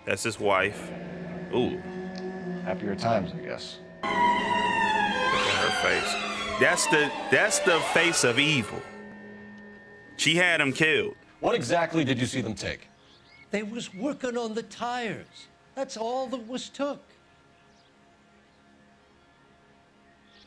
That's his wife. Ooh. Happier times, I guess. Look at her face. That's the face of evil. She had him killed. What exactly did you see them take? They was working on the tires. That's all that was took.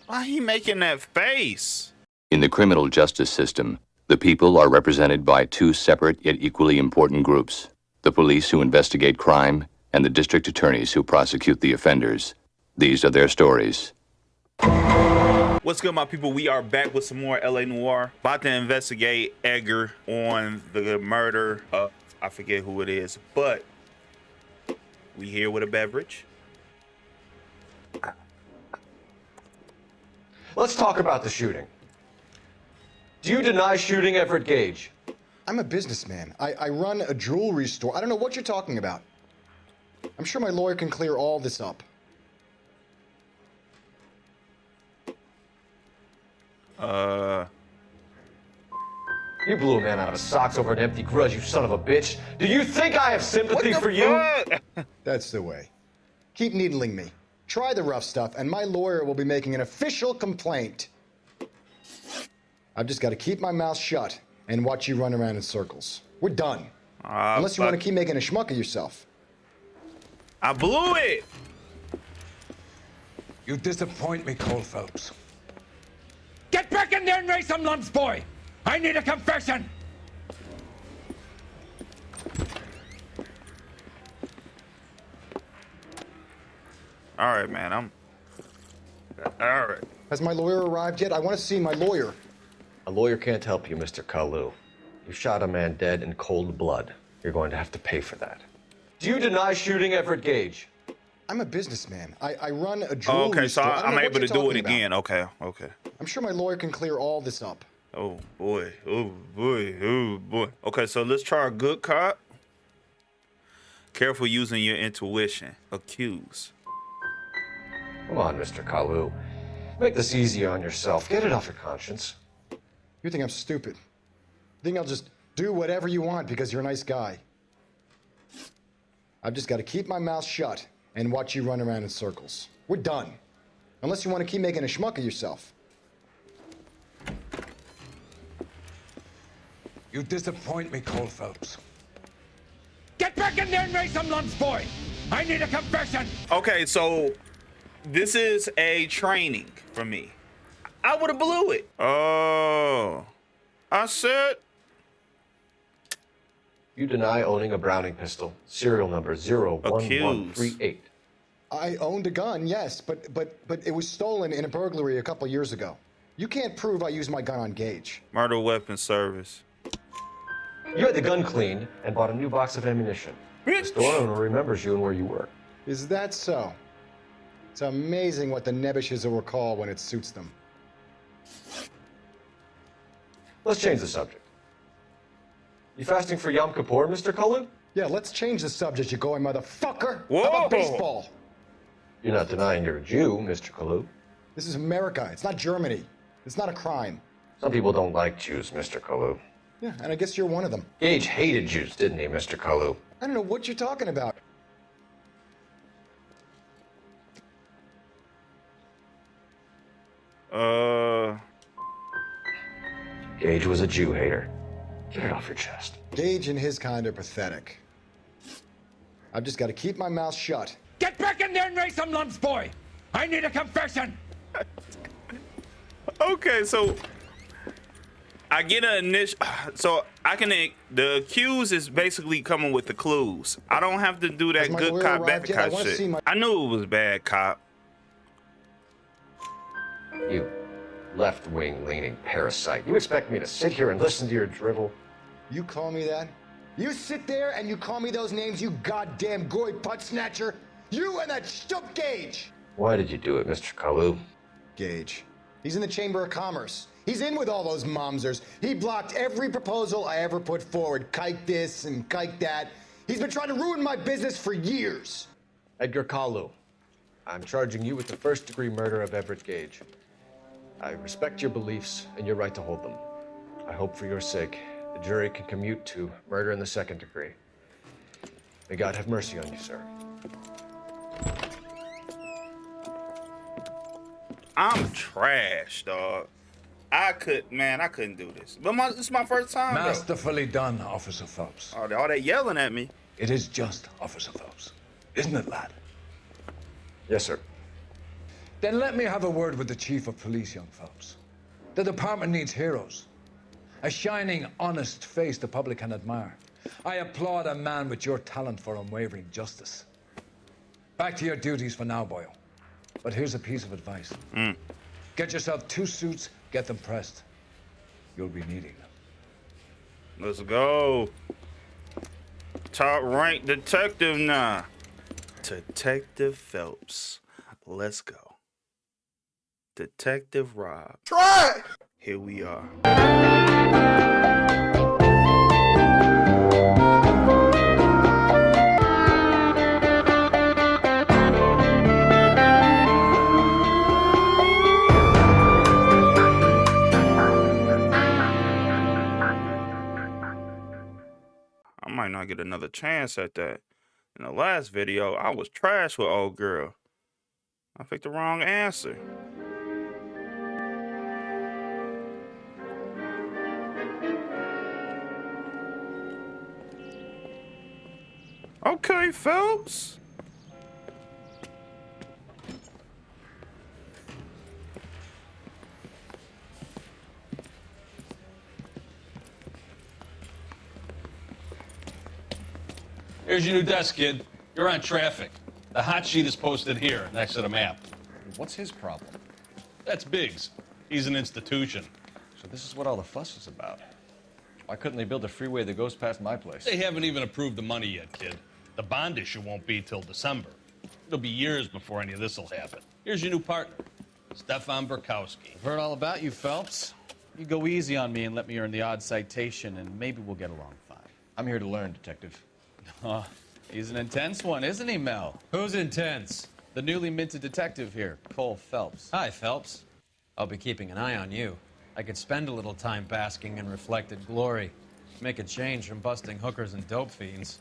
Why he making that face? In the criminal justice system, the people are represented by two separate yet equally important groups: the police who investigate crime and the district attorneys who prosecute the offenders. These are their stories. What's good, my people? We are back with some more LA Noire. About to investigate Edgar on the murder of, I forget who it is, but we here with a beverage. Let's talk about the shooting. Do you deny shooting Everett Gage? I'm a businessman. I run a jewelry store. I don't know what you're talking about. I'm sure my lawyer can clear all this up. You blew a man out of his socks over an empty grudge, you son of a bitch. Do you think I have sympathy for you? That's the way. Keep needling me. Try the rough stuff, and my lawyer will be making an official complaint. I've just got to keep my mouth shut and watch you run around in circles. We're done. Unless you want to keep making a schmuck of yourself. I blew it. You disappoint me, Cole Phelps. Get back in there and raise some lumps, boy! I need a confession! All right, man. All right. Has my lawyer arrived yet? I want to see my lawyer. A lawyer can't help you, Mr. Kalu. You shot a man dead in cold blood. You're going to have to pay for that. Do you deny shooting Everett Gage? I'm a businessman. I run a jewelry So store. I'm able to do it again. Okay. I'm sure my lawyer can clear all this up. Oh boy. Okay, so let's try a good cop. Careful using your intuition. Accuse. Come on, Mr. Kalu. Make this easy on yourself. Get it off your conscience. You think I'm stupid? You think I'll just do whatever you want because you're a nice guy? I've just got to keep my mouth shut and watch you run around in circles. We're done. Unless you want to keep making a schmuck of yourself. You disappoint me, Cole Phelps. Get back in there and raise some lumps, boy! I need a confession! Okay, so this is a training for me. I would have blew it. Oh, I said. You deny owning a Browning pistol, serial number 01138. I owned a gun, yes, but it was stolen in a burglary a couple years ago. You can't prove I used my gun on Gage. Murder weapon service. You had the gun cleaned and bought a new box of ammunition. The store owner remembers you and where you work. Is that so? It's amazing what the nebbishes will recall when it suits them. Let's change the subject. You fasting for Yom Kippur, Mr. Cullen? Yeah, let's change the subject, you going motherfucker. Whoa. How about baseball? You're not denying you're a Jew, Mr. Kalu. This is America. It's not Germany. It's not a crime. Some people don't like Jews, Mr. Kalu. Yeah, and I guess you're one of them. Gage hated Jews, didn't he, Mr. Kalu? I don't know what you're talking about. Gage was a Jew hater. Get it off your chest. Gage and his kind are pathetic. I've just got to keep my mouth shut. Get back in there and raise some lumps, boy! I need a confession! Okay, so I get an initial. So I can. The accuse is basically coming with the clues. I don't have to do that good cop, bad cop shit. I knew it was bad cop. You left-wing leaning parasite. You expect me to sit here and listen to your drivel? You call me that? You sit there and you call me those names, you goddamn goy putt snatcher? You and that stup Gage! Why did you do it, Mr. Kalu? Gage. He's in the Chamber of Commerce. He's in with all those momsers. He blocked every proposal I ever put forward. Kike this and kike that. He's been trying to ruin my business for years. Edgar Kalu, I'm charging you with the first-degree murder of Everett Gage. I respect your beliefs and your right to hold them. I hope for your sake the jury can commute to murder in the second degree. May God have mercy on you, sir. I'm trash, dog. I couldn't do this. But this is my first time, though. Masterfully done, Officer Phelps. All that yelling at me. It is just, Officer Phelps. Isn't it, lad? Yes, sir. Then let me have a word with the Chief of Police, young Phelps. The department needs heroes. A shining, honest face the public can admire. I applaud a man with your talent for unwavering justice. Back to your duties for now, boyo. But here's a piece of advice. Get yourself 2 suits, get them pressed. You'll be needing them. Let's go. Top rank detective now. Detective Phelps. Let's go. Detective Rob. Try! Here we are. I might not get another chance at that. In the last video, I was trash with old girl. I picked the wrong answer. Okay, Phelps. Here's your new desk, kid. You're on traffic. The hot sheet is posted here, next to the map. What's his problem? That's Biggs. He's an institution. So this is what all the fuss is about. Why couldn't they build a freeway that goes past my place? They haven't even approved the money yet, kid. The bond issue won't be till December. It'll be years before any of this will happen. Here's your new partner, Stefan Burkowski. I've heard all about you, Phelps. You go easy on me and let me earn the odd citation, and maybe we'll get along fine. I'm here to learn, Detective. Oh, he's an intense one, isn't he, Mel? Who's intense? The newly minted detective here, Cole Phelps. Hi, Phelps. I'll be keeping an eye on you. I could spend a little time basking in reflected glory. Make a change from busting hookers and dope fiends.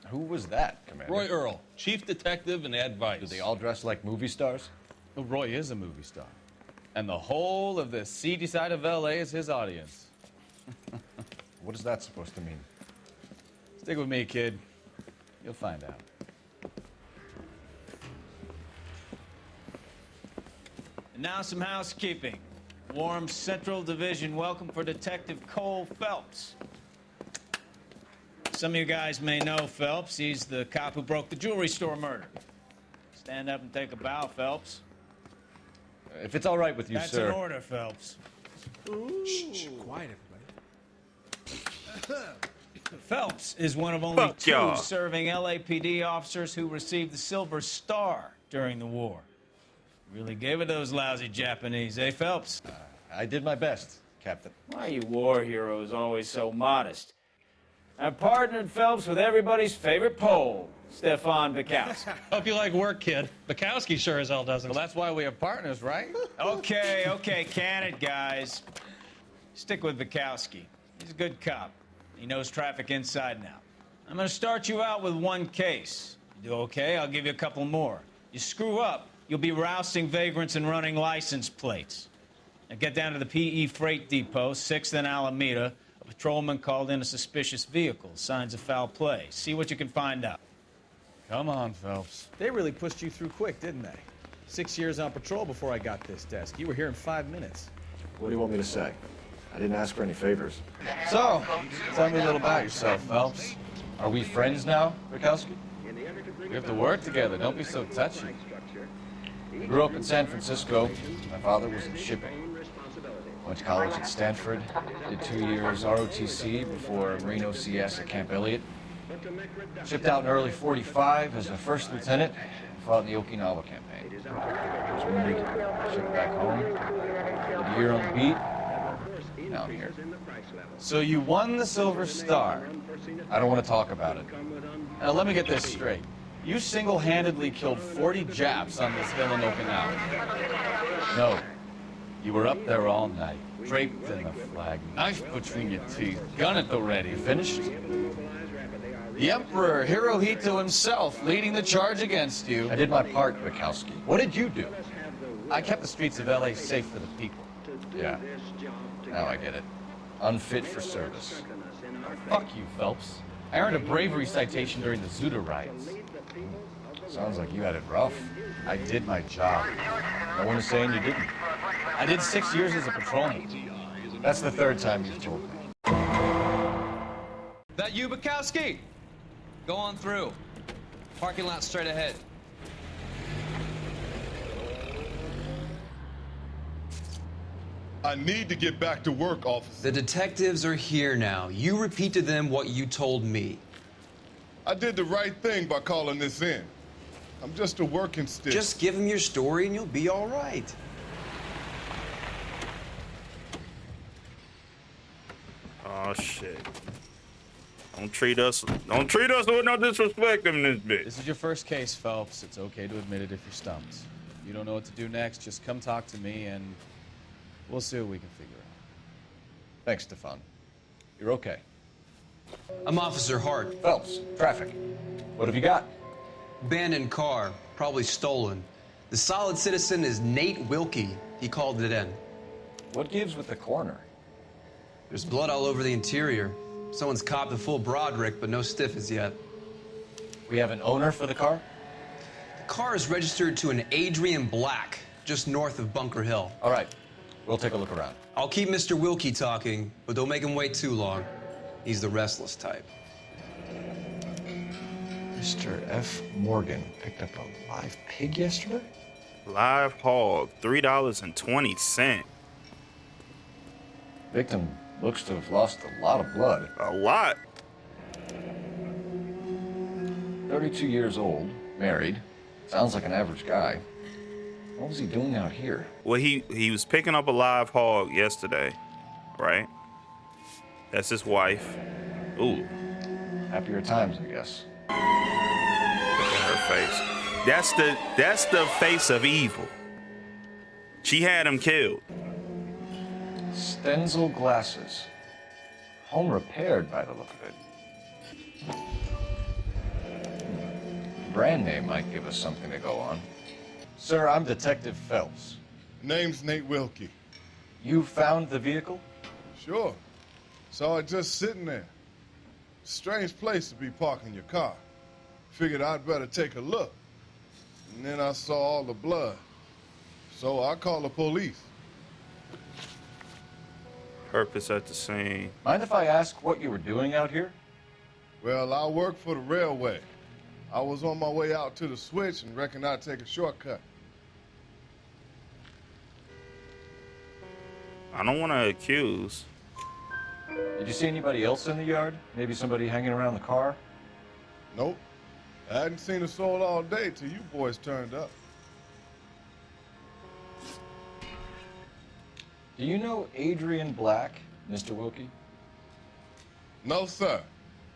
Who was that, Commander? Roy Earl, chief detective and advice. Do they all dress like movie stars? Well, Roy is a movie star. And the whole of the seedy side of L.A. is his audience. What is that supposed to mean? Stick with me, kid. You'll find out. And now some housekeeping. Warm Central Division welcome for Detective Cole Phelps. Some of you guys may know Phelps. He's the cop who broke the jewelry store murder. Stand up and take a bow, Phelps. If it's all right with you, That's sir. an order, Phelps. Shh, quiet, everybody. Phelps is one of only Fuck 2 y'all. serving LAPD officers who received the Silver Star during the war. Really gave it those lousy Japanese, eh, Phelps? I did my best, Captain. Why are you war heroes always so modest? I've partnered Phelps with everybody's favorite Pole, Stefan Burkowski. Hope you like work, kid. Bukowski sure as hell doesn't. Well, that's why we have partners, right? Okay, can it, guys. Stick with Burkowski. He's a good cop. He knows traffic inside and out. I'm gonna start you out with 1 case. You do okay, I'll give you a couple more. You screw up, you'll be rousting vagrants and running license plates. Now get down to the PE Freight Depot, 6th and Alameda. A patrolman called in a suspicious vehicle, signs of foul play. See what you can find out. Come on, Phelps. They really pushed you through quick, didn't they? 6 years on patrol before I got this desk. You were here in 5 minutes. What do you want me to say? I didn't ask for any favors. So, tell me a little about yourself, Phelps. Are we friends now, Burkowski? We have to work together. Don't be so touchy. Grew up in San Francisco. My father was in shipping. Went to college at Stanford. Did 2 years ROTC before Marine OCS at Camp Elliott. Shipped out in early '45 as a first lieutenant. Fought in the Okinawa campaign. Was wounded. Shipped back home. Did a year on the beat. Now I'm here. So you won the Silver Star. I don't want to talk about it. Now let me get this straight. You single-handedly killed 40 Japs on this hill in Okinawa. No. You were up there all night, draped in the flag, knife between your teeth, gun at the ready. You finished? The Emperor Hirohito himself leading the charge against you. I did my part, Bukowski. What did you do? I kept the streets of LA safe for the people. Yeah. Now I get it. Unfit for service. Fuck you, Phelps. I earned a bravery citation during the Zuda riots. Sounds like you had it rough. I did my job. No one is saying you didn't. I did 6 years as a patrolman. That's the third time you've told me. That you, Bukowski? Go on through. Parking lot straight ahead. I need to get back to work, officer. The detectives are here now. You repeat to them what you told me. I did the right thing by calling this in. I'm just a working stick. Just give them your story and you'll be all right. Oh shit. Don't treat us with no disrespect in this bitch. This is your first case, Phelps. It's okay to admit it if you're stumped. If you don't know what to do next, just come talk to me and we'll see what we can figure out. Thanks, Stefan. You're okay. I'm Officer Hart. Phelps, traffic. What have you got? Abandoned car, probably stolen. The solid citizen is Nate Wilkie. He called it in. What gives with the coroner? There's blood all over the interior. Someone's copped a full Broderick, but no stiff as yet. We have an owner for the car? The car is registered to an Adrian Black, just north of Bunker Hill. All right, we'll take a look around. I'll keep Mr. Wilkie talking, but don't make him wait too long. He's the restless type. Mr. F. Morgan picked up a live pig yesterday? Live hog, $3.20. Victim looks to have lost a lot of blood. A lot. 32 years old, married. Sounds like an average guy. What was he doing out here? Well, he was picking up a live hog yesterday, right? That's his wife. Ooh. Happier times, I guess. Look at her face. That's the face of evil. She had him killed. Stenzel glasses. Home repaired by the look of it. Brand name might give us something to go on. Sir, I'm Detective Phelps. Name's Nate Wilkie. You found the vehicle? Sure. Saw it just sitting there. Strange place to be parking your car. Figured I'd better take a look. And then I saw all the blood. So I called the police. Purpose at the scene. Mind if I ask what you were doing out here? Well, I work for the railway. I was on my way out to the switch and reckoned I'd take a shortcut. I don't want to accuse. Did you see anybody else in the yard? Maybe somebody hanging around the car? Nope. I hadn't seen a soul all day till you boys turned up. Do you know Adrian Black, Mr. Wilkie? No, sir.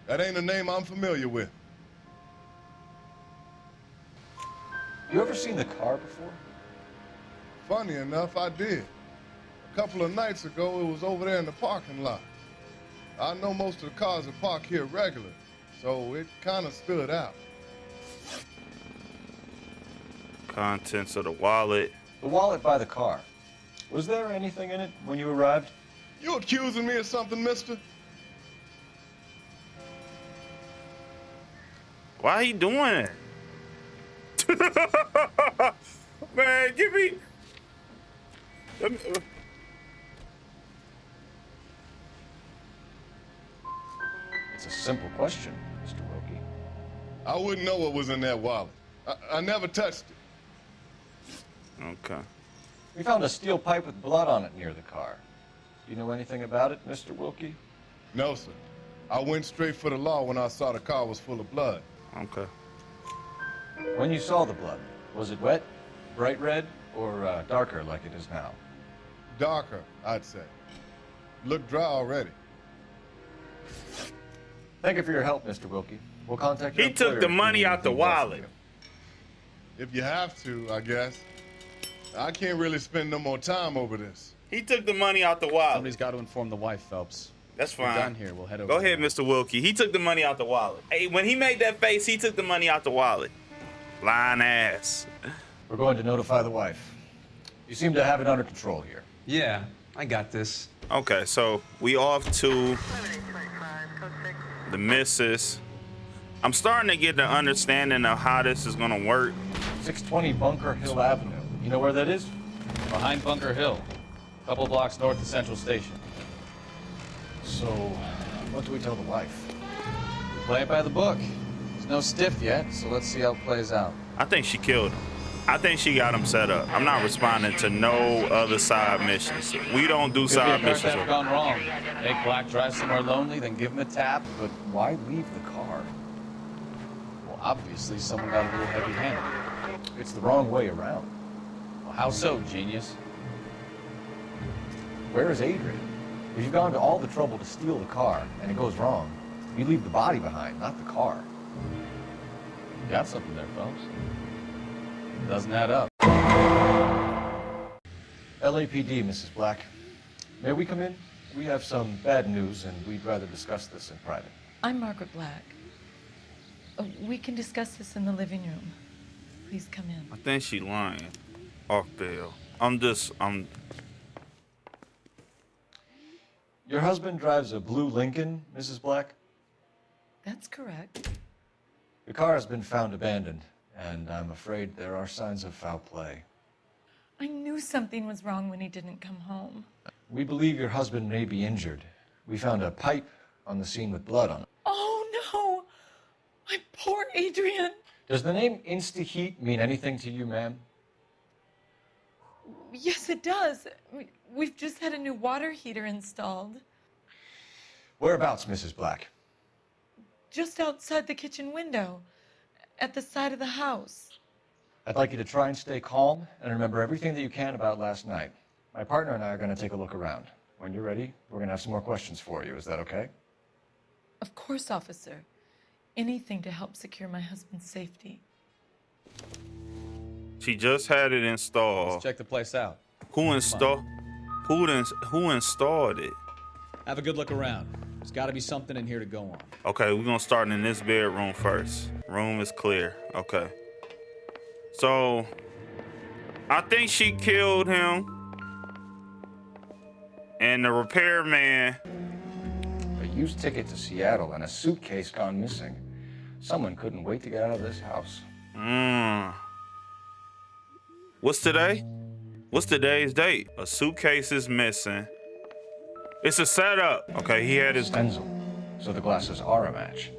That ain't a name I'm familiar with. You ever seen the car before? Funny enough, I did. A couple of nights ago, it was over there in the parking lot. I know most of the cars are parked here regular, so it kind of stood out. Contents of the wallet. The wallet by the car. Was there anything in it when you arrived? You accusing me of something, mister? Why he doing it? Man, give me. It's a simple question, Mr. Wilkie. I wouldn't know what was in that wallet. I never touched it. Okay. We found a steel pipe with blood on it near the car. Do you know anything about it, Mr. Wilkie? No, sir. I went straight for the law when I saw the car was full of blood. Okay. When you saw the blood, was it wet, bright red, or darker like it is now? Darker, I'd say. Looked dry already. Thank you for your help, Mr. Wilkie. We'll contact you. He took the money out the wallet. If you have to, I guess. I can't really spend no more time over this. He took the money out the wallet. Somebody's got to inform the wife, Phelps. That's We're fine. done here. We'll head over. Go ahead, Mr. Wilkie. He took the money out the wallet. Hey, when he made that face, he took the money out the wallet. Lying ass. We're going to notify the wife. You seem to have it under control here. Yeah, I got this. Okay, so we off to the missus. I'm starting to get the understanding of how this is gonna work. 620 Bunker Hill Avenue. You know where that is? Behind Bunker Hill, a couple blocks north of Central Station. So, what do we tell the wife? We play it by the book. There's no stiff yet, so let's see how it plays out. I think she killed him. I think she got him set up. I'm not responding to no other side missions. We don't do Could be a side car missions. theft gone wrong. Make Black drive somewhere lonely, then give him a tap. But why leave the car? Well, obviously someone got a little heavy-handed. It's the wrong way around. Well, how so, genius? Where is Adrian? If you've gone to all the trouble to steal the car and it goes wrong, you leave the body behind, not the car. You got something there, Phelps. It doesn't add up. LAPD, Mrs. Black. May we come in? We have some bad news and we'd rather discuss this in private. I'm Margaret Black. We can discuss this in the living room. Please come in. I think she lying. Off bail. Your husband drives a blue Lincoln, Mrs. Black? That's correct. The car has been found abandoned, and I'm afraid there are signs of foul play. I knew something was wrong when he didn't come home. We believe your husband may be injured. We found a pipe on the scene with blood on it. Oh, no! My poor Adrian! Does the name Insta-Heat mean anything to you, ma'am? Yes, it does. We've just had a new water heater installed. Whereabouts, Mrs. Black? Just outside the kitchen window, at the side of the house. I'd like you to try and stay calm and remember everything that you can about last night. My partner and I are going to take a look around. When you're ready, we're going to have some more questions for you. Is that okay? Of course, officer. Anything to help secure my husband's safety. She just had it installed. Let's check the place out. Who installed it? Have a good look around. There's got to be something in here to go on. Okay, we're gonna start in this bedroom first. Room is clear. Okay. So I think she killed him. And the repairman. A used ticket to Seattle and a suitcase gone missing. Someone couldn't wait to get out of this house. What's today? What's today's date? A suitcase is missing. It's a setup. Okay, he had his stencil, so the glasses are a match.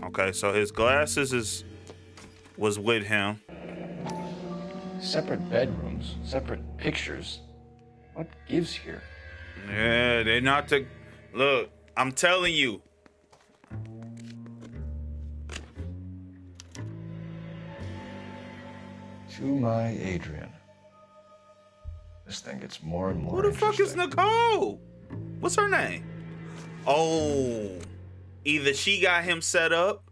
Okay, so his glasses was with him. Separate bedrooms, separate pictures. What gives here? Yeah, they're not to look. I'm telling you. To my Adrian. This thing gets more and more Who the fuck is Nicole? What's her name? Oh, either she got him set up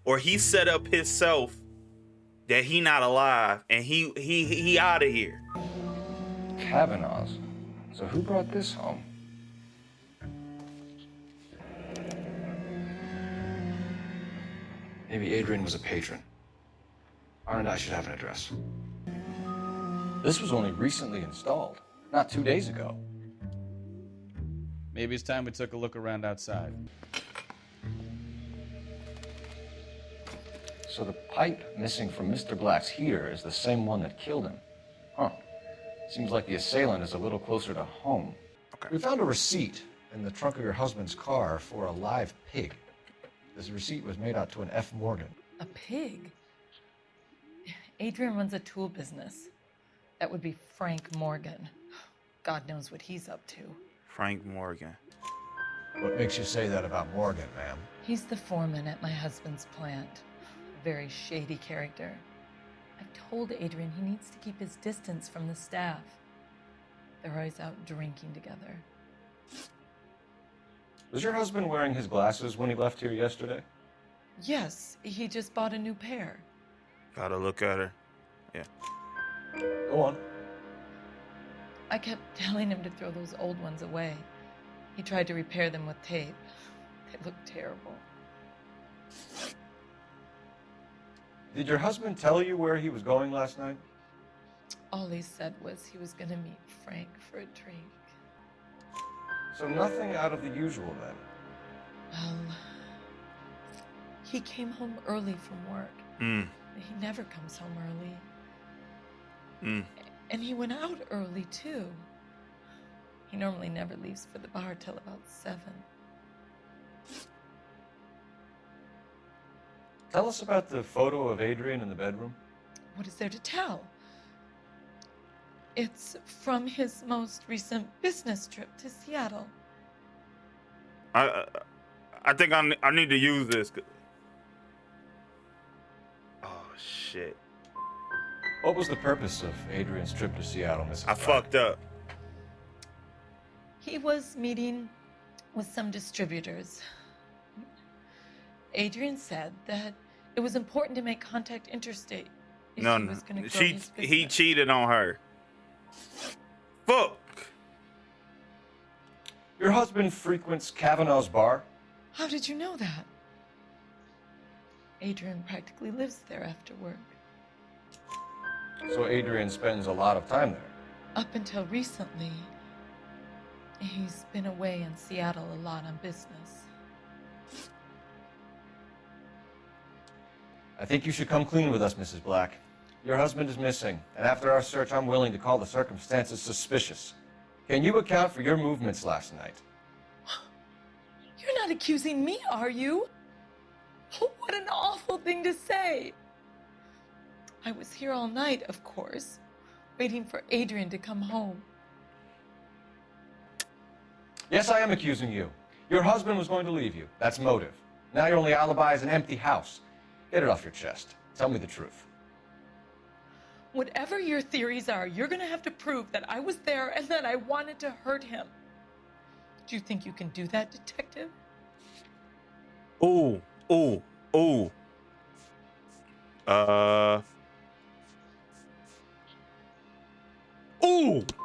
or he set up himself that he not alive and he out of here. Cavanagh's. So who brought this home? Maybe Adrian was a patron. Arn and I should have an address. This was only recently installed, not 2 days ago. Maybe it's time we took a look around outside. So the pipe missing from Mr. Black's heater is the same one that killed him. Huh. Seems like the assailant is a little closer to home. Okay. We found a receipt in the trunk of your husband's car for a live pig. This receipt was made out to an F. Morgan. A pig? Adrian runs a tool business. That would be Frank Morgan. God knows what he's up to. Frank Morgan. What makes you say that about Morgan, ma'am? He's the foreman at my husband's plant. A very shady character. I've told Adrian he needs to keep his distance from the staff. They're always out drinking together. Was your husband wearing his glasses when he left here yesterday? Yes, he just bought a new pair. Gotta look at her. Yeah. Go on. I kept telling him to throw those old ones away. He tried to repair them with tape. They looked terrible. Did your husband tell you where he was going last night? All he said was he was gonna meet Frank for a drink. So nothing out of the usual then? Well, he came home early from work. He never comes home early. And he went out early, too. He normally never leaves for the bar till about 7. Tell us about the photo of Adrian in the bedroom. What is there to tell? It's from his most recent business trip to Seattle. I think I need to use this. Oh, shit. What was the purpose of Adrian's trip to Seattle, Mrs. I fucked up. He was meeting with some distributors. Adrian said that it was important to make contact interstate. If No, he no. was gonna grow his He business. cheated on her. Fuck. Your husband frequents Cavanagh's bar? How did you know that? Adrian practically lives there after work. So Adrian spends a lot of time there. Up until recently, he's been away in Seattle a lot on business. I think you should come clean with us, Mrs. Black. Your husband is missing, and after our search, I'm willing to call the circumstances suspicious. Can you account for your movements last night? You're not accusing me, are you? What an awful thing to say. I was here all night, of course, waiting for Adrian to come home. Yes, I am accusing you. Your husband was going to leave you. That's motive. Now your only alibi is an empty house. Get it off your chest. Tell me the truth. Whatever your theories are, you're gonna have to prove that I was there and that I wanted to hurt him. Do you think you can do that, detective? Ooh. Ooh.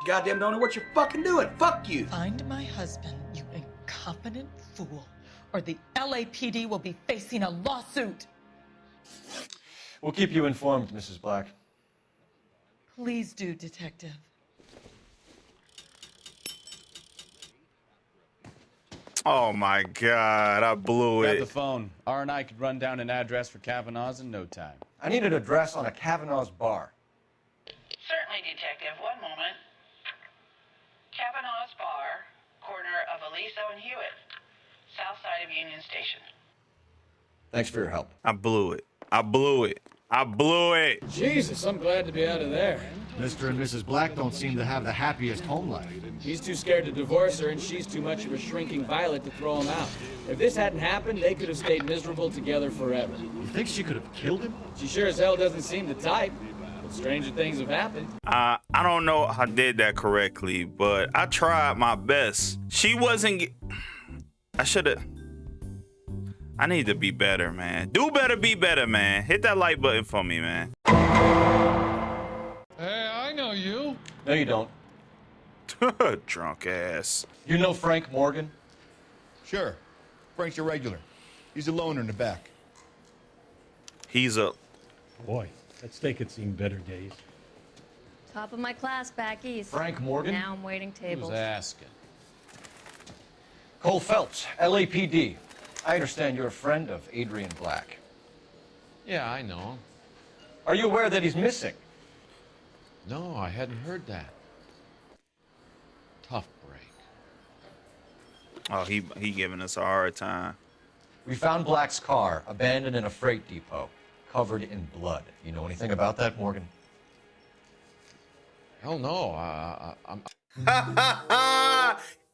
Goddamn don't know what you're fucking doing. Fuck you. Find my husband, you incompetent fool, or the LAPD will be facing a lawsuit. We'll keep you informed, Mrs. Black. Please do, detective. Oh my God, I blew Grab it. the phone. R and I could run down an address for Cavanagh's in no time. I need an address on a Cavanaugh's bar. Certainly, Detective. One moment. Cavanagh's Bar, corner of Aliso and Hewitt, south side of Union Station. Thanks for your help. I blew it. Jesus, I'm glad to be out of there. Mr. and Mrs. Black don't seem to have the happiest home life. He's too scared to divorce her, and she's too much of a shrinking violet to throw him out. If this hadn't happened, they could have stayed miserable together forever. You think she could have killed him? She sure as hell doesn't seem to type, but stranger things have happened. I don't know if I did that correctly, but I tried my best. She wasn't. I should have. I need to be better, man. Do better, be better, man. Hit that like button for me, man. Hey, I know you. No, you don't. Drunk ass. You know Frank Morgan? Sure. Frank's a regular. He's a loner in the back. He's a... Boy, that steak had seen better days. Top of my class back east. Frank Morgan? Now I'm waiting tables. Who's asking? Cole Phelps, LAPD. I understand you're a friend of Adrian Black. Yeah, I know. Are you aware that he's missing? No, I hadn't heard that. Tough break. Oh, he giving us a hard time. We found Black's car abandoned in a freight depot, covered in blood. You know anything about that, Morgan? Hell no. I'm...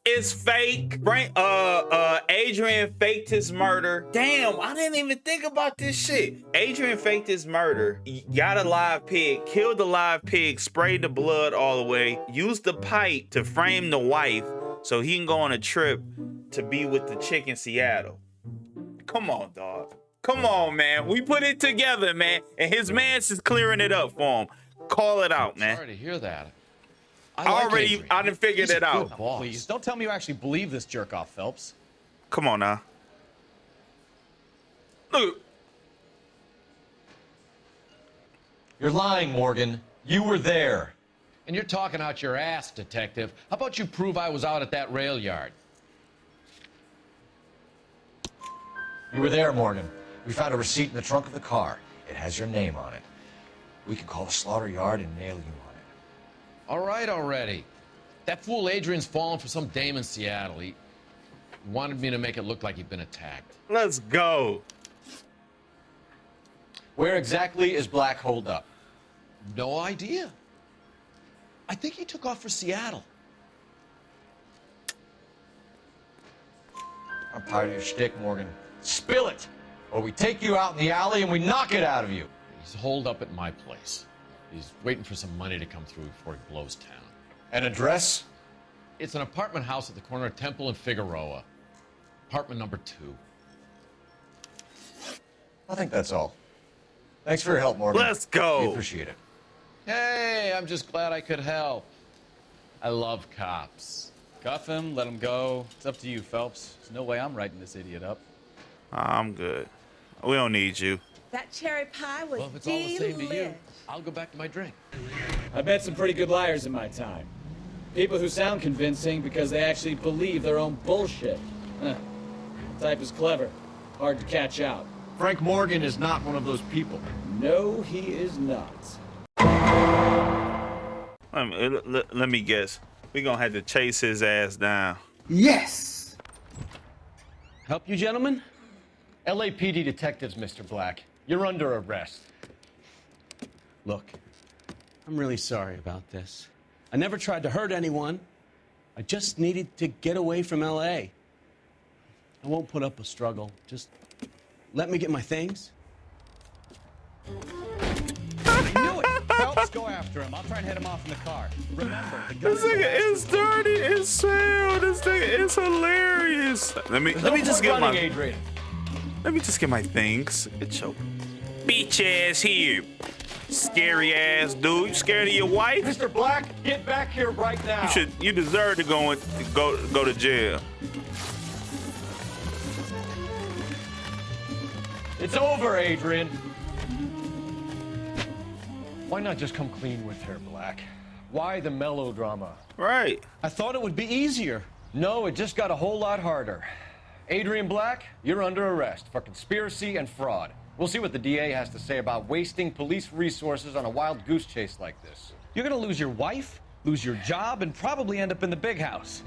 It's fake. Adrian faked his murder. Damn, I didn't even think about this shit. Adrian faked his murder, got a live pig, killed the live pig, sprayed the blood all the way, used the pipe to frame the wife so he can go on a trip to be with the chick in Seattle. Come on, dog. Come on, man. We put it together, man. And his man's is clearing it up for him. Call it out, man. Sorry to hear that. I didn't figure that out. Please, don't tell me you actually believe this jerk off, Phelps. Come on now. Look. You're lying, Morgan. You were there. And you're talking out your ass, detective. How about you prove I was out at that rail yard? You were there, Morgan. We found a receipt in the trunk of the car. It has your name on it. We can call the slaughter yard and nail you on it. All right already. That fool Adrian's fallen for some dame in Seattle. He wanted me to make it look like he'd been attacked. Let's go. Where exactly is Black holed up? No idea. I think he took off for Seattle. I'm tired of your shtick, Morgan. Spill it, or we take you out in the alley and we knock it out of you. He's holed up at my place. He's waiting for some money to come through before he blows town. An address? It's an apartment house at the corner of Temple and Figueroa. Apartment number 2. I think that's all. Thanks for your help, Morgan. Let's go. We appreciate it. Hey, I'm just glad I could help. I love cops. Cuff him, let him go. It's up to you, Phelps. There's no way I'm writing this idiot up. I'm good. We don't need you. That cherry pie was Well, if it's all the same to you, I'll go back to my drink. I've met some pretty good liars in my time. People who sound convincing because they actually believe their own bullshit. The type is clever, hard to catch out. Frank Morgan is not one of those people. No, he is not. Let me guess. We're gonna have to chase his ass down. Yes! Help you, gentlemen? LAPD detectives, Mr. Black. You're under arrest. Look, I'm really sorry about this. I never tried to hurt anyone. I just needed to get away from LA. I won't put up a struggle. Just let me get my things. I knew it! Phelps, go after him. I'll try and hit him off in the car. Remember, the gun This nigga is dirty as hell. This nigga is hilarious. Let me just get my Adrian. Let me just get my things. Get your bitch ass here. Scary ass dude. You scared of your wife? Mr. Black, get back here right now. You deserve to go to jail. It's over, Adrian. Why not just come clean with her, Black? Why the melodrama? Right. I thought it would be easier. No, it just got a whole lot harder. Adrian Black, you're under arrest for conspiracy and fraud. We'll see what the DA has to say about wasting police resources on a wild goose chase like this. You're gonna lose your wife, lose your job, and probably end up in the big house.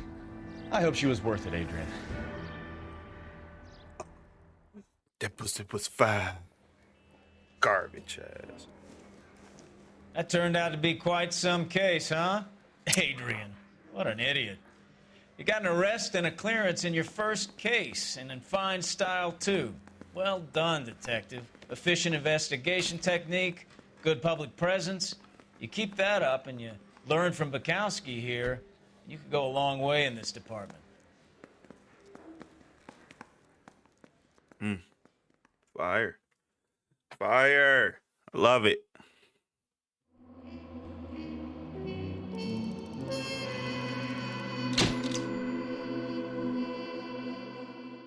I hope she was worth it, Adrian. That pussy was fine. Garbage ass. That turned out to be quite some case, huh? Adrian, what an idiot. You got an arrest and a clearance in your first case, and in fine style, too. Well done, detective. Efficient investigation technique, good public presence. You keep that up and you learn from Bukowski here, you could go a long way in this department. Fire. Fire. I love it.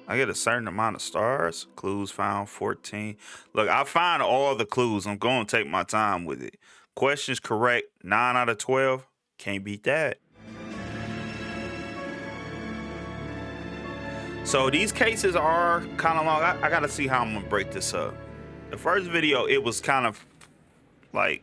I get a certain amount of stars. Clues found 14. Look, I find all the clues. I'm going to take my time with it. Questions correct, 9 out of 12. Can't beat that. So these cases are kind of long. I got to see how I'm going to break this up. The first video, it was kind of like,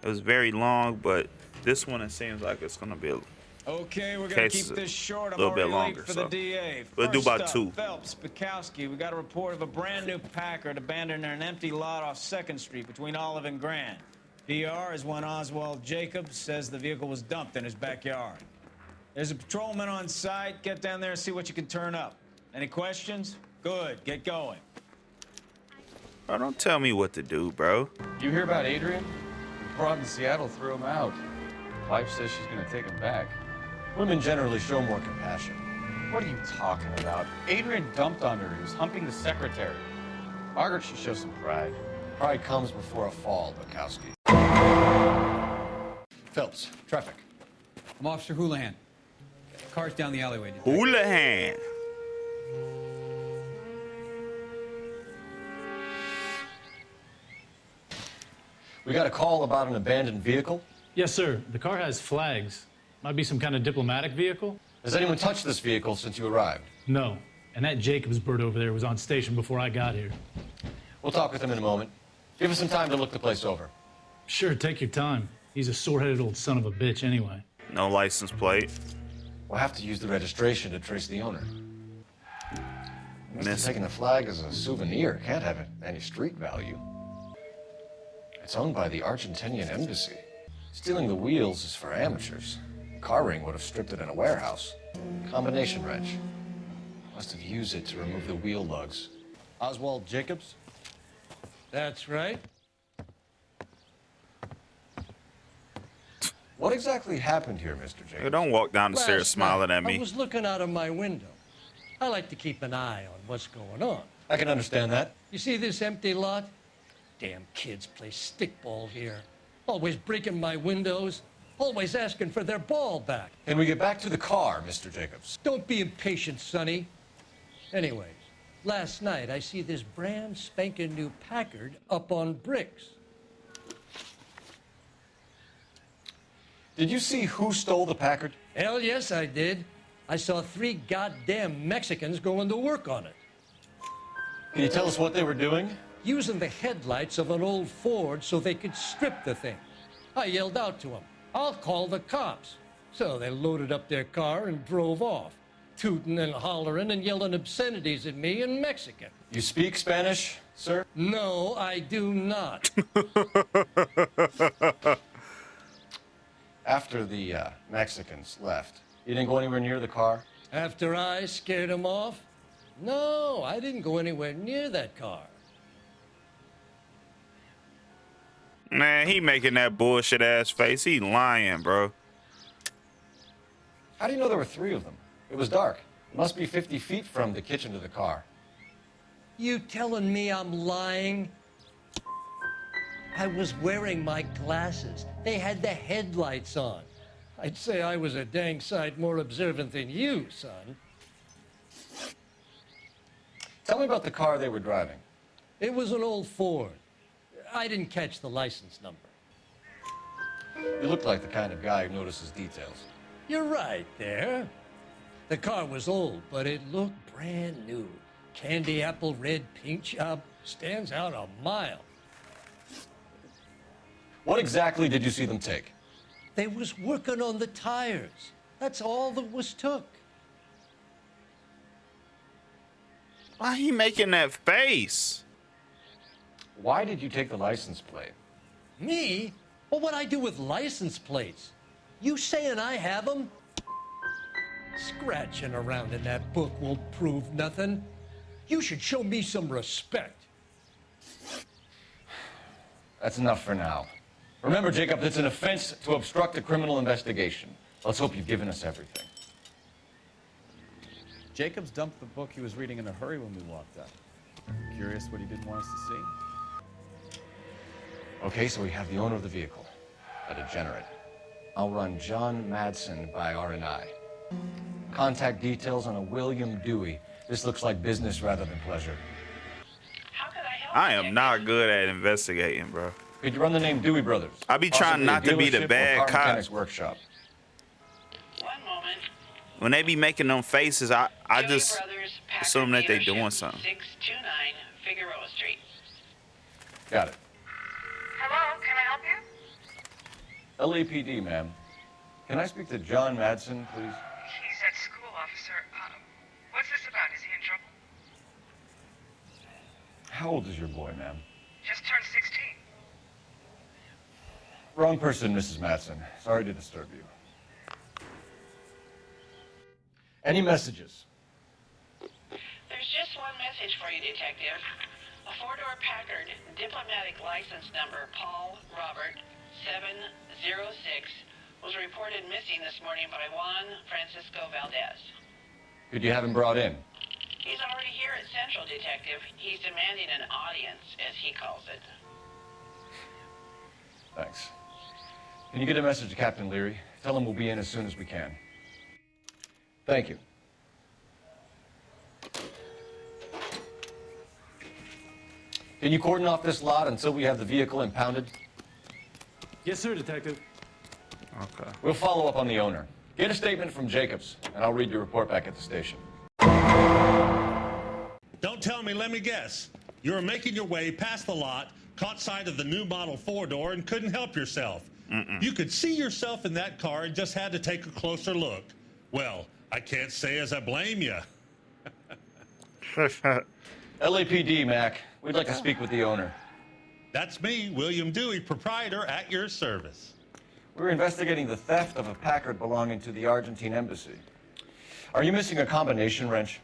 it was very long, but this one, it seems like it's going to be a Okay, we're gonna keep this short. I'm a little bit already longer, late for so the DA. we'll do about First 2. up, Phelps, Bukowski. We got a report of a brand new Packard abandoned in an empty lot off 2nd Street between Olive and Grand. PR is one Oswald Jacobs says the vehicle was dumped in his backyard. There's a patrolman on site. Get down there and see what you can turn up. Any questions? Good. Get going. Bro, don't tell me what to do, bro. You hear about Adrian? The broad in Seattle threw him out. Wife says she's gonna take him back. Women generally show more compassion. What are you talking about? Adrian dumped on her. He was humping the secretary. Margaret should show some pride. Pride comes before a fall, Bukowski. Phelps, traffic. I'm Officer Houlihan. Car's down the alleyway. Houlihan. We got a call about an abandoned vehicle. Yes, sir. The car has flags. Might be some kind of diplomatic vehicle. Has anyone touched this vehicle since you arrived? No. And that Jacobs bird over there was on station before I got here. We'll talk with him in a moment. Give us some time to look the place over. Sure, take your time. He's a sore-headed old son of a bitch anyway. No license plate. We'll have to use the registration to trace the owner. Must have taken the flag as a souvenir. Can't have any street value. It's owned by the Argentinian embassy. Stealing the wheels is for amateurs. Car ring would have stripped it in a warehouse. Combination wrench. Must have used it to remove the wheel lugs. Oswald Jacobs? That's right. What exactly happened here, Mr. Jacobs? Hey, don't walk down the stairs Last smiling night, at me. I was looking out of my window. I like to keep an eye on what's going on. I can understand that. You see this empty lot? Damn kids play stickball here. Always breaking my windows. Always asking for their ball back. Can we get back to the car, Mr. Jacobs? Don't be impatient, Sonny. Anyways, last night I see this brand spanking new Packard up on bricks. Did you see who stole the Packard? Hell yes, I did. I saw 3 goddamn Mexicans going to work on it. Can you tell us what they were doing? Using the headlights of an old Ford so they could strip the thing. I yelled out to them, "I'll call the cops." So they loaded up their car and drove off, tooting and hollering and yelling obscenities at me in Mexican. You speak Spanish, sir? No, I do not. After the Mexicans left, you didn't go anywhere near the car? After I scared them off? No, I didn't go anywhere near that car. Man, he making that bullshit ass face. He lying, bro. How do you know there were 3 of them? It was dark. It must be 50 feet from the kitchen to the car. You telling me I'm lying? I was wearing my glasses. They had the headlights on. I'd say I was a dang sight more observant than you, son. Tell me about the car they were driving. It was an old Ford. I didn't catch the license number. You look like the kind of guy who notices details. You're right there. The car was old, but it looked brand new. Candy apple red paint job stands out a mile. What exactly did you see them take? They was working on the tires. That's all that was took. Why he making that face? Why did you take the license plate? Me? Well, what'd I do with license plates? You saying I have them? Scratching around in that book won't prove nothing. You should show me some respect. That's enough for now. Remember, Jacob, it's an offense to obstruct a criminal investigation. Let's hope you've given us everything. Jacobs dumped the book he was reading in a hurry when we walked up. Curious what he didn't want us to see. Okay, so we have the owner of the vehicle, a degenerate. I'll run John Madsen by R&I. Contact details on a William Dewey. This looks like business rather than pleasure. I am not good at investigating, bro. Could you run the name Dewey Brothers? I be trying not to be the bad cop. Workshop. When they be making them faces, I just assume that they doing something. 629 Figueroa Street. Got it. Hello, can I help you? LAPD, ma'am. Can I speak to John Madsen, please? He's at school, officer. What's this about? Is he in trouble? How old is your boy, ma'am? Just turned 16. Wrong person, Mrs. Madsen. Sorry to disturb you. Any messages? There's just one message for you, Detective. A 4-door Packard, diplomatic license number Paul Robert 706, was reported missing this morning by Juan Francisco Valdez. Could you have him brought in? He's already here at Central, Detective. He's demanding an audience, as he calls it. Thanks. Can you get a message to Captain Leary? Tell him we'll be in as soon as we can. Thank you. Can you cordon off this lot until we have the vehicle impounded? Yes, sir, Detective. Okay. We'll follow up on the owner. Get a statement from Jacobs, and I'll read your report back at the station. Don't tell me, let me guess. You were making your way past the lot, caught sight of the new model four-door, and couldn't help yourself. You could see yourself in that car and just had to take a closer look. Well, I can't say as I blame you. LAPD, Mac. We'd like to speak with the owner. That's me, William Dewey, proprietor, at your service. We're investigating the theft of a Packard belonging to the Argentine embassy. Are you missing a combination wrench?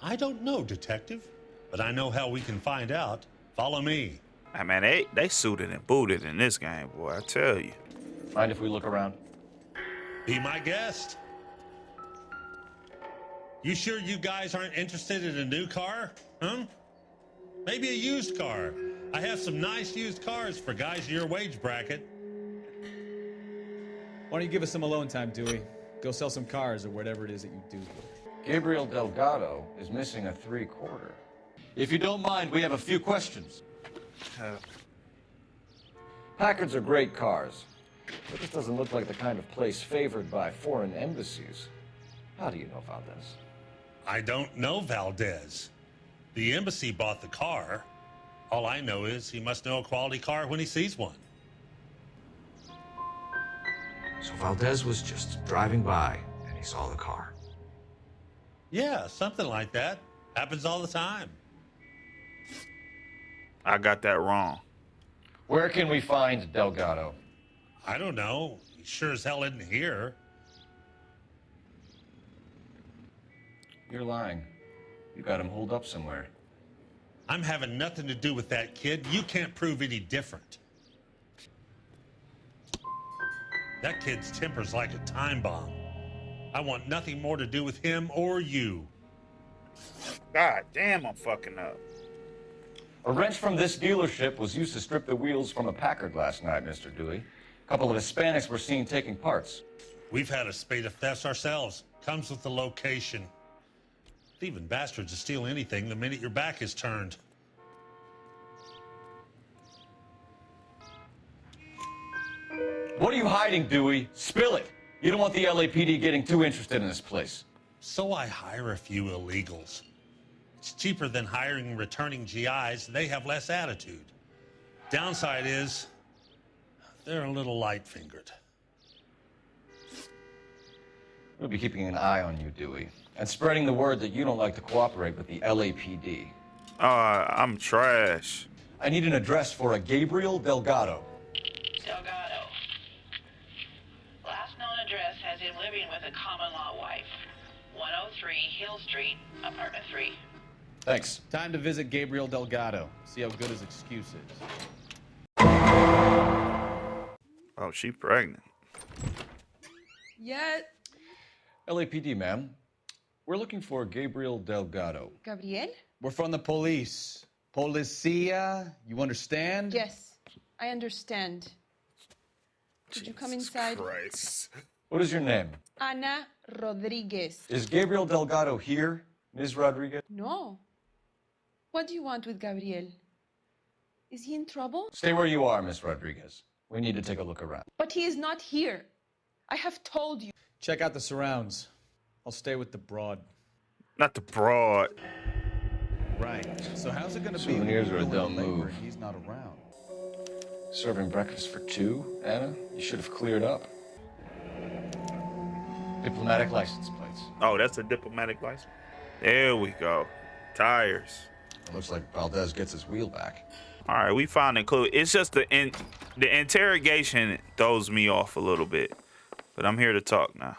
I don't know, Detective, but I know how we can find out. Follow me. I mean, they suited and booted in this game, boy, I tell you. Mind if we look around? Be my guest. You sure you guys aren't interested in a new car? Huh? Maybe a used car. I have some nice used cars for guys in your wage bracket. Why don't you give us some alone time, Dewey? Go sell some cars or whatever it is that you do. Gabriel Delgado is missing a 3/4. If you don't mind, we have a few questions. Packards are great cars, but this doesn't look like the kind of place favored by foreign embassies. How do you know Valdez? I don't know Valdez. The embassy bought the car. All I know is he must know a quality car when he sees one. So Valdez was just driving by and he saw the car. Yeah, something like that. Happens all the time. I got that wrong. Where can we find Delgado? I don't know. He sure as hell isn't here. You're lying. You got him holed up somewhere. I'm having nothing to do with that kid. You can't prove any different. That kid's temper's like a time bomb. I want nothing more to do with him or you. God damn, I'm fucking up. A wrench from this dealership was used to strip the wheels from a Packard last night, Mr. Dewey. A couple of Hispanics were seen taking parts. We've had a spate of thefts ourselves. Comes with the location. Thieving bastards to steal anything the minute your back is turned. What are you hiding, Dewey? Spill it. You don't want the LAPD getting too interested in this place. So I hire a few illegals. It's cheaper than hiring returning GIs. They have less attitude. Downside is, they're a little light-fingered. We'll be keeping an eye on you, Dewey, and spreading the word that you don't like to cooperate with the LAPD. I'm trash. I need an address for a Gabriel Delgado. Delgado. Last known address has him living with a common-law wife. 103 Hill Street, apartment 3. Thanks. Time to visit Gabriel Delgado. See how good his excuse is. Oh, she pregnant. Yet. LAPD, ma'am. We're looking for Gabriel Delgado. Gabriel? We're from the police. Policia, you understand? Yes, I understand. Could you come inside? Christ. What is your name? Ana Rodriguez. Is Gabriel Delgado here, Ms. Rodriguez? No. What do you want with Gabriel? Is he in trouble? Stay where you are, Ms. Rodriguez. We need to take a look around. But he is not here. I have told you. Check out the surrounds. I'll stay with the broad. Not the broad. Right. So how's it gonna be? Souvenirs are a dumb move. When he's not around. Serving breakfast for two, Anna? You should have cleared up. Diplomatic license plates. Oh, that's a diplomatic license. There we go. Tires. It looks like Valdez gets his wheel back. All right, we found a clue. It's just the interrogation throws me off a little bit, but I'm here to talk now.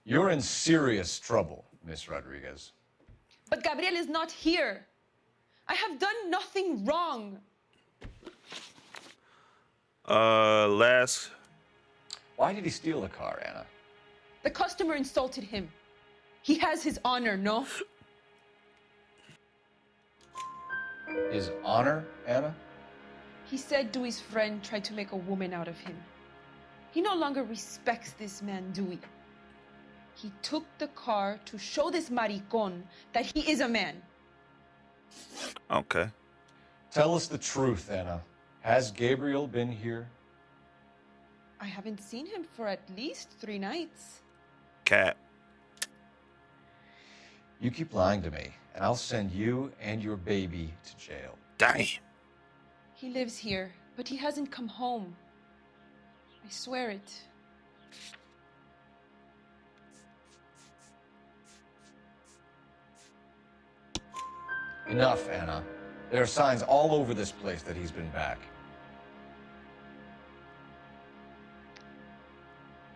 You're in serious trouble, Miss Rodriguez. But Gabriel is not here. I have done nothing wrong. Last. Why did he steal the car, Anna? The customer insulted him. He has his honor, no? His honor, Anna? He said Dewey's friend tried to make a woman out of him. He no longer respects this man, Dewey. He took the car to show this maricon that he is a man. Okay. Tell us the truth, Anna. Has Gabriel been here? I haven't seen him for at least 3 nights. Cat. You keep lying to me, and I'll send you and your baby to jail. Damn. He lives here, but he hasn't come home. I swear it. Enough, Anna. There are signs all over this place that he's been back.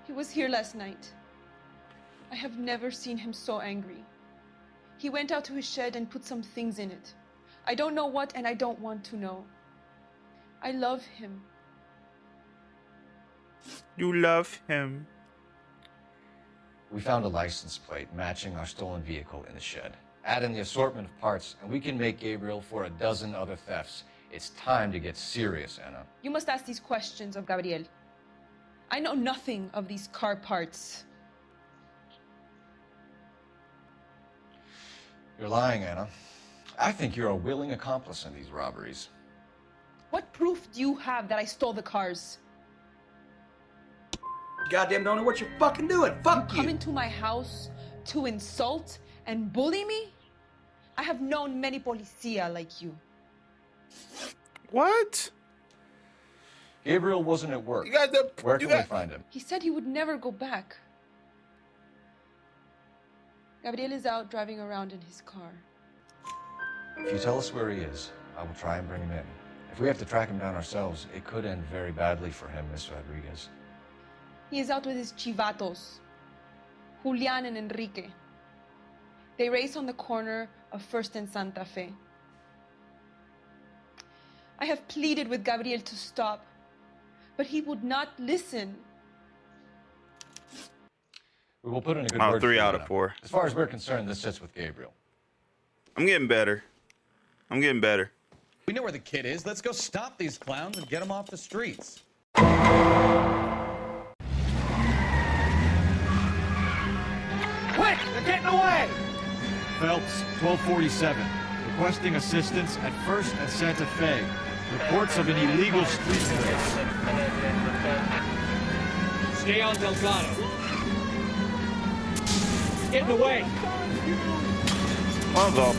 He was here last night. I have never seen him so angry. He went out to his shed and put some things in it. I don't know what, and I don't want to know. I love him. You love him. We found a license plate matching our stolen vehicle in the shed. Add in the assortment of parts, and we can make Gabriel for a dozen other thefts. It's time to get serious, Anna. You must ask these questions of Gabriel. I know nothing of these car parts. You're lying, Anna. I think you're a willing accomplice in these robberies. What proof do you have that I stole the cars? Goddamn don't know what you're fucking doing. Fuck you. Come into my house to insult and bully me? I have known many policia like you. What? Gabriel wasn't at work. Where can we find him? He said he would never go back. Gabriel is out driving around in his car. If you tell us where he is, I will try and bring him in. If we have to track him down ourselves, it could end very badly for him, Miss Rodriguez. He is out with his chivatos, Julian and Enrique. They race on the corner of First and Santa Fe. I have pleaded with Gabriel to stop, but he would not listen. We will put in a good word 3 for out you, of 4. As far as we're concerned, this sits with Gabriel. I'm getting better. I'm getting better. We know where the kid is. Let's go stop these clowns and get him off the streets. Quick! They're getting away! Phelps, 1247. Requesting assistance at First and Santa Fe. Reports of an illegal street race. Stay on Delgado. Getting away. Mother,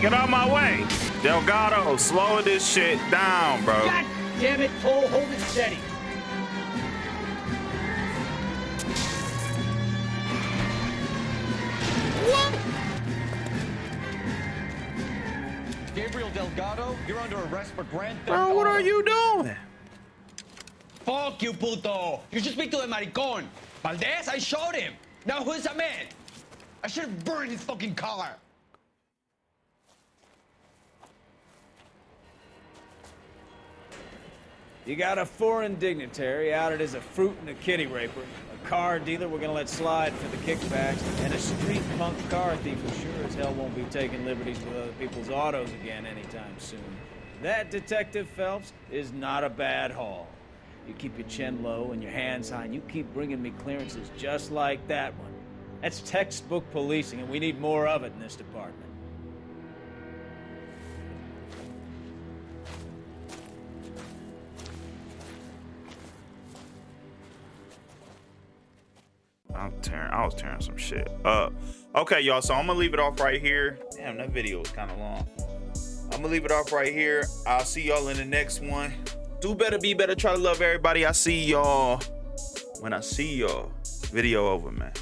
get out of my way. Delgado, slow this shit down, bro. God damn it, Cole, hold it steady. Gabriel Delgado, you're under arrest for grand theft. Bro, what are you doing? Fuck you, puto. You should speak to the maricon. Valdez, I showed him. Now who's a man? I should have burned his fucking car. You got a foreign dignitary outed as a fruit and a kitty raper, a car dealer we're gonna let slide for the kickbacks, and a street punk car thief who sure as hell won't be taking liberties with other people's autos again anytime soon. That, Detective Phelps, is not a bad haul. You keep your chin low and your hands high, and you keep bringing me clearances just like that one. That's textbook policing, and we need more of it in this department. I was tearing some shit up. Okay, y'all, so I'm gonna leave it off right here. Damn, that video was kind of long. I'm gonna leave it off right here. I'll see y'all in the next one. Do better, be better, try to love everybody. I see y'all when I see y'all. Video over, man.